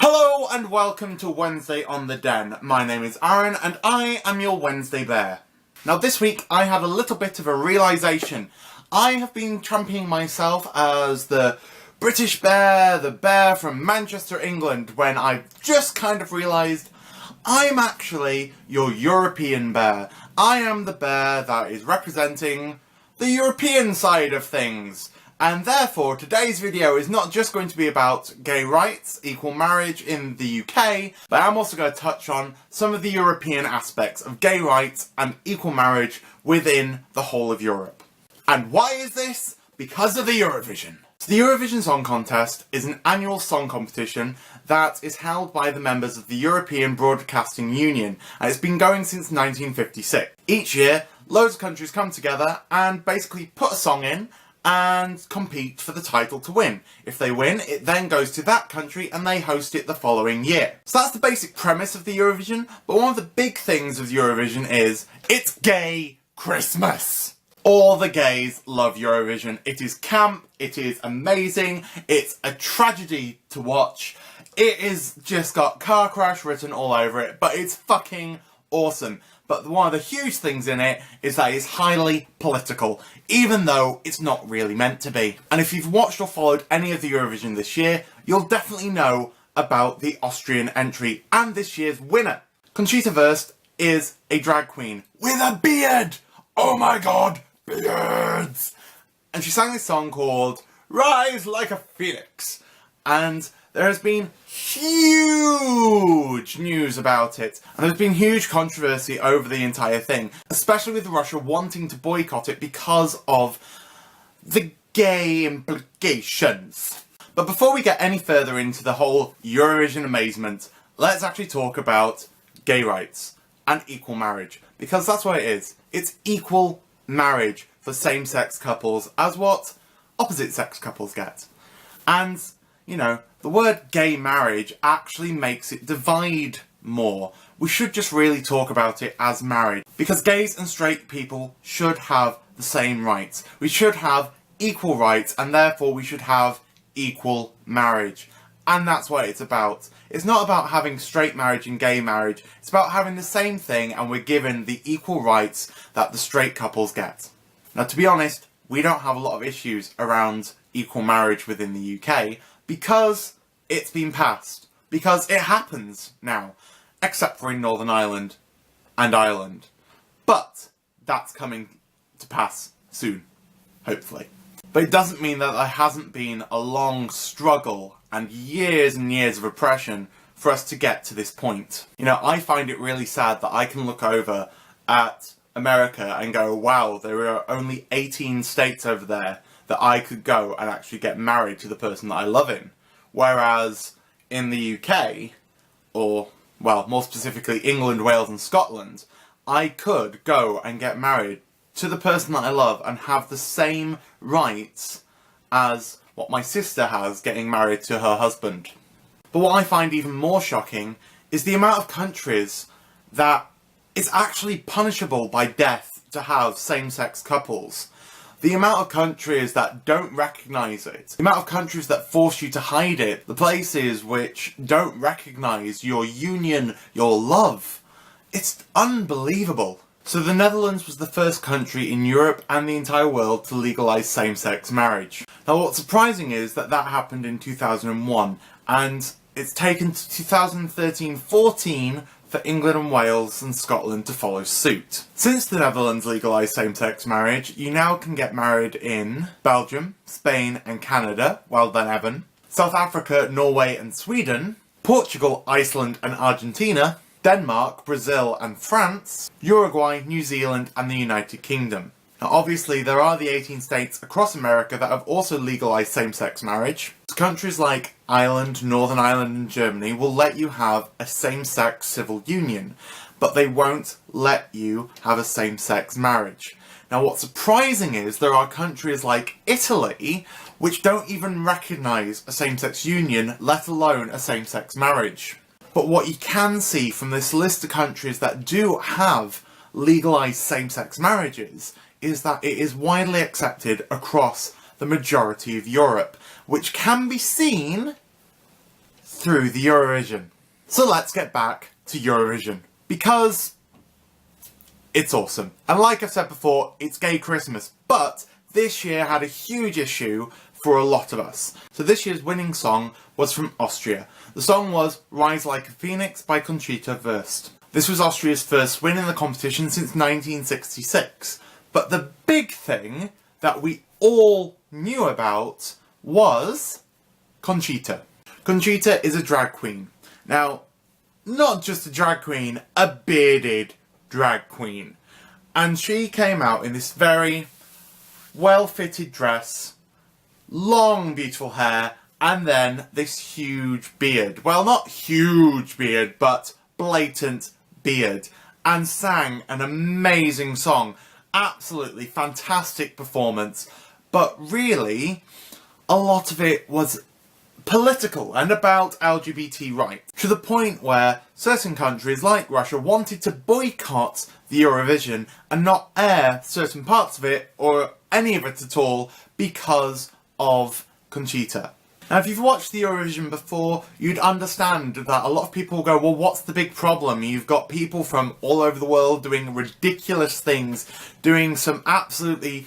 Hello and welcome to Wednesday on the Den. My name is Aaron and I am your Wednesday Bear. Now this week I had a little bit of a realisation. I have been championing myself as the British Bear, the Bear from Manchester, England, when I've just kind of realised I'm actually your European Bear. I am the bear that is representing the European side of things. And therefore, today's video is not just going to be about gay rights, equal marriage in the UK, but I'm also going to touch on some of the European aspects of gay rights and equal marriage within the whole of Europe. And why is this? Because of the Eurovision. So the Eurovision Song Contest is an annual song competition that is held by the members of the European Broadcasting Union, and it's been going since 1956. Each year, loads of countries come together and basically put a song in and compete for the title to win. If they win, it then goes to that country and they host it the following year. So that's the basic premise of the Eurovision, but one of the big things of Eurovision is it's gay Christmas. All the gays love Eurovision. It is camp, it is amazing, it's a tragedy to watch. It is just got car crash written all over it, but it's fucking awesome. But one of the huge things in it is that it's highly political, even though it's not really meant to be. And if you've watched or followed any of the Eurovision this year, you'll definitely know about the Austrian entry and this year's winner. Conchita Wurst is a drag queen with a beard! Oh my god, beards! And she sang this song called Rise Like a Phoenix. And there has been huge news about it, and there's been huge controversy over the entire thing, especially with Russia wanting to boycott it because of the gay implications. But before we get any further into the whole Eurovision amazement, let's actually talk about gay rights and equal marriage, because that's what it is. It's equal marriage for same-sex couples as what opposite-sex couples get. And you know, the word gay marriage actually makes it divide more. We should just really talk about it as marriage. Because gays and straight people should have the same rights. We should have equal rights, and therefore we should have equal marriage. And that's what it's about. It's not about having straight marriage and gay marriage. It's about having the same thing and we're given the equal rights that the straight couples get. Now, to be honest, we don't have a lot of issues around equal marriage within the UK, because it's been passed. Because it happens now. Except for in Northern Ireland and Ireland. But that's coming to pass soon. Hopefully. But it doesn't mean that there hasn't been a long struggle and years of oppression for us to get to this point. You know, I find it really sad that I can look over at America and go, wow, there are only 18 states over there that I could go and actually get married to the person that I love in. Whereas in the UK, or, well, more specifically England, Wales and Scotland, I could go and get married to the person that I love and have the same rights as what my sister has getting married to her husband. But what I find even more shocking is the amount of countries that it's actually punishable by death to have same-sex couples. The amount of countries that don't recognise it, the amount of countries that force you to hide it, the places which don't recognise your union, your love, it's unbelievable. So the Netherlands was the first country in Europe and the entire world to legalise same-sex marriage. Now what's surprising is that that happened in 2001, and it's taken to 2013-14 for England and Wales and Scotland to follow suit. Since the Netherlands legalised same-sex marriage, you now can get married in Belgium, Spain and Canada, well done Evan, South Africa, Norway and Sweden, Portugal, Iceland and Argentina, Denmark, Brazil and France, Uruguay, New Zealand and the United Kingdom. Now obviously there are the 18 states across America that have also legalised same-sex marriage. Countries like Ireland, Northern Ireland and Germany will let you have a same-sex civil union, but they won't let you have a same-sex marriage. Now what's surprising is there are countries like Italy which don't even recognise a same-sex union, let alone a same-sex marriage. But what you can see from this list of countries that do have legalised same-sex marriages is that it is widely accepted across the majority of Europe, which can be seen through the Eurovision. So let's get back to Eurovision, because it's awesome. And like I said before, it's gay Christmas, but this year had a huge issue for a lot of us. So this year's winning song was from Austria. The song was Rise Like a Phoenix by Conchita Wurst. This was Austria's first win in the competition since 1966. But the big thing that we all knew about was Conchita. Conchita is a drag queen. Now, not just a drag queen, a bearded drag queen. And she came out in this very well-fitted dress, long beautiful hair, and then this huge beard. Well, not huge beard, but blatant beard. And sang an amazing song. Absolutely fantastic performance. But really, a lot of it was political and about LGBT rights, to the point where certain countries like Russia wanted to boycott the Eurovision and not air certain parts of it or any of it at all because of Conchita. Now, if you've watched the Eurovision before, you'd understand that a lot of people go, well, what's the big problem? You've got people from all over the world doing ridiculous things, doing some absolutely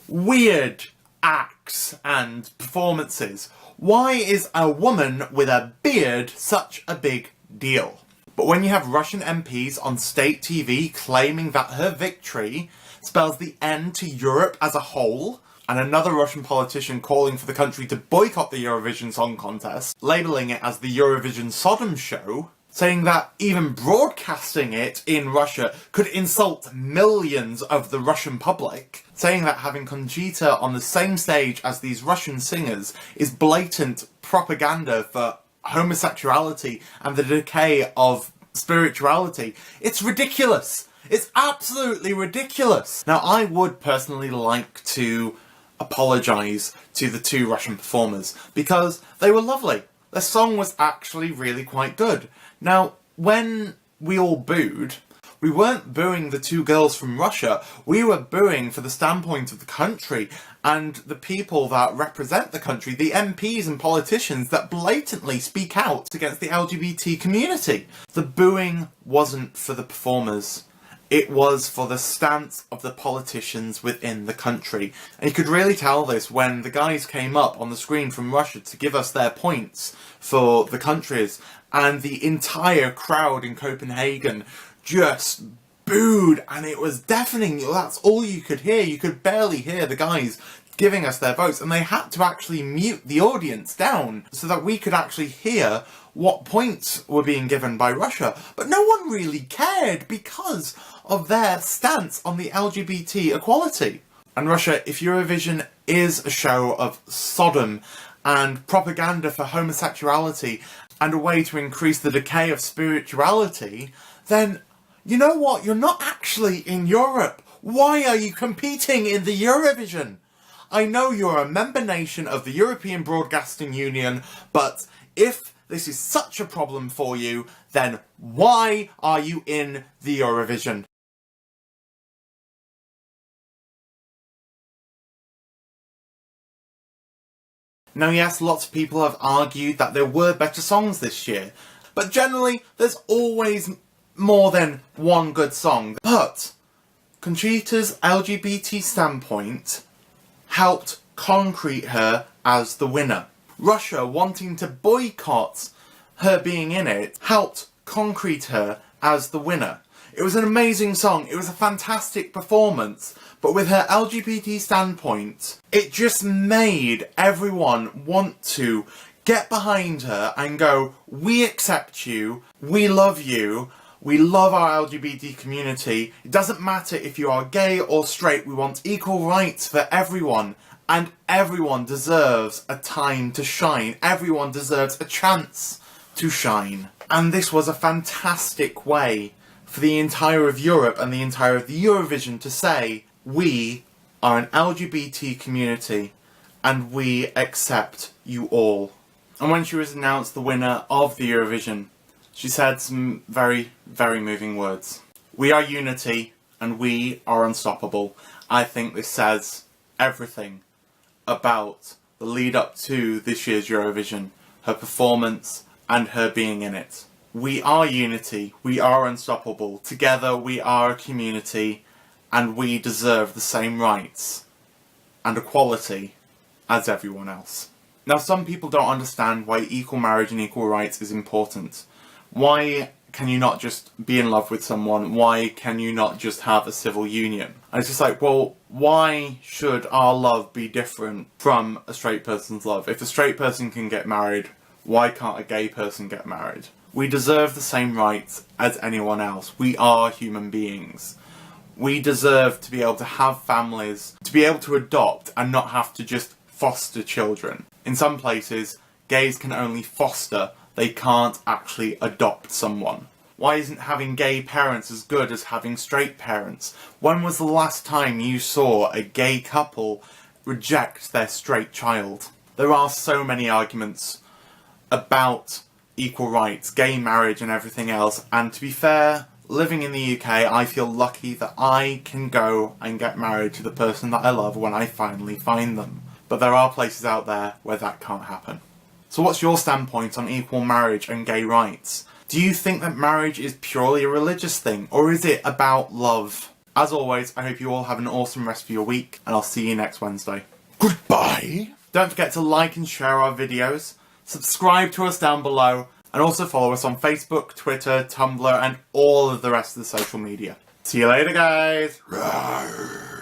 weird acts and performances. Why is a woman with a beard such a big deal? But when you have Russian MPs on state TV claiming that her victory spells the end to Europe as a whole, and another Russian politician calling for the country to boycott the Eurovision Song Contest, labelling it as the Eurovision Sodom Show, saying that even broadcasting it in Russia could insult millions of the Russian public, saying that having Conchita on the same stage as these Russian singers is blatant propaganda for homosexuality and the decay of spirituality. It's ridiculous! It's absolutely ridiculous! Now, I would personally like to apologise to the two Russian performers, because they were lovely. Their song was actually really quite good. Now, when we all booed, we weren't booing the two girls from Russia, we were booing for the standpoint of the country and the people that represent the country, the MPs and politicians that blatantly speak out against the LGBT community. The booing wasn't for the performers. It was for the stance of the politicians within the country. And you could really tell this when the guys came up on the screen from Russia to give us their points for the countries, and the entire crowd in Copenhagen just booed, and it was deafening. That's all you could hear. You could barely hear the guys giving us their votes, and they had to actually mute the audience down so that we could actually hear what points were being given by Russia. But no one really cared because of their stance on the LGBT equality. And Russia, if Eurovision is a show of Sodom and propaganda for homosexuality and a way to increase the decay of spirituality, then you know what? You're not actually in Europe. Why are you competing in the Eurovision? I know you're a member nation of the European Broadcasting Union, but if this is such a problem for you, then why are you in the Eurovision? Now yes, lots of people have argued that there were better songs this year, but generally there's always more than one good song. But Conchita's LGBT standpoint helped concrete her as the winner. Russia wanting to boycott her being in it helped concrete her as the winner. It was an amazing song, it was a fantastic performance, but with her LGBT standpoint, it just made everyone want to get behind her and go, we accept you, we love you, we love our LGBT community. It doesn't matter if you are gay or straight, we want equal rights for everyone. And everyone deserves a time to shine. Everyone deserves a chance to shine. And this was a fantastic way for the entire of Europe and the entire of the Eurovision to say, we are an LGBT community and we accept you all. And when she was announced the winner of the Eurovision, she said some very, very moving words. We are unity and we are unstoppable. I think this says everything about the lead up to this year's Eurovision. Her performance and her being in it. We are unity, we are unstoppable, together we are a community, and we deserve the same rights and equality as everyone else. Now, some people don't understand why equal marriage and equal rights is important. Why can you not just be in love with someone? Why can you not just have a civil union? And it's just like, well, why should our love be different from a straight person's love? If a straight person can get married, why can't a gay person get married? We deserve the same rights as anyone else. We are human beings. We deserve to be able to have families, to be able to adopt and not have to just foster children. In some places, gays can only foster. They can't actually adopt someone. Why isn't having gay parents as good as having straight parents? When was the last time you saw a gay couple reject their straight child? There are so many arguments about equal rights, gay marriage and everything else, and to be fair, living in the UK, I feel lucky that I can go and get married to the person that I love when I finally find them. But there are places out there where that can't happen. So what's your standpoint on equal marriage and gay rights? Do you think that marriage is purely a religious thing, or is it about love? As always, I hope you all have an awesome rest of your week, and I'll see you next Wednesday. Goodbye! Don't forget to like and share our videos, subscribe to us down below, and also follow us on Facebook, Twitter, Tumblr, and all of the rest of the social media. See you later, guys! Rawr.